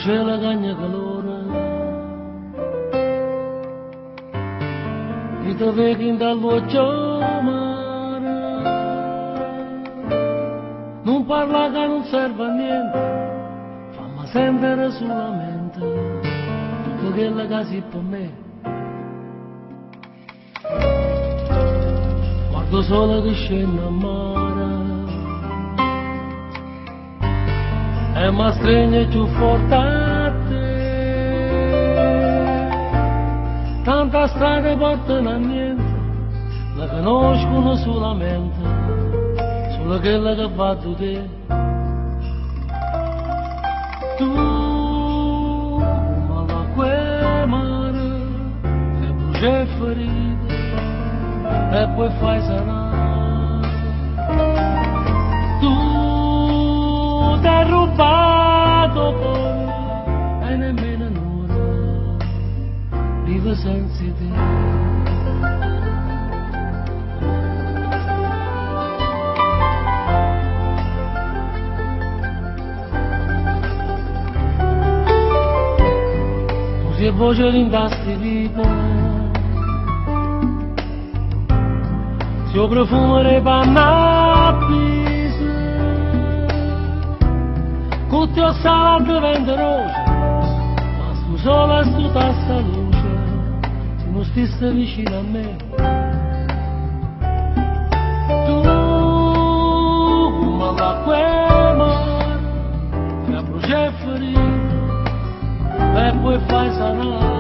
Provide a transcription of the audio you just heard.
c'è la cagna calore che ti vedi in dall'occhio mare, non parla che non serve a niente, fammi sentire solamente tutto quello che si per me. Guardo solo che scende a mare e mi stringe più forte a te. Tanta strada portano a niente, la conoscono solamente, solo quella che va da te. Tu, come l'acqua mare, che brucia e ferite, e poi fai sanare. Tu ti hai rubato poi, e nemmeno un'ora vive senza te. Tu sei voce d'indasti viva, se o profumo dei pannapis, con te ho salato vento rosa, ma tu sola su tasta luce, se non stesse vicino a me. Tu, come l'acqua mare, che brucia e ferita, e poi fai sanare.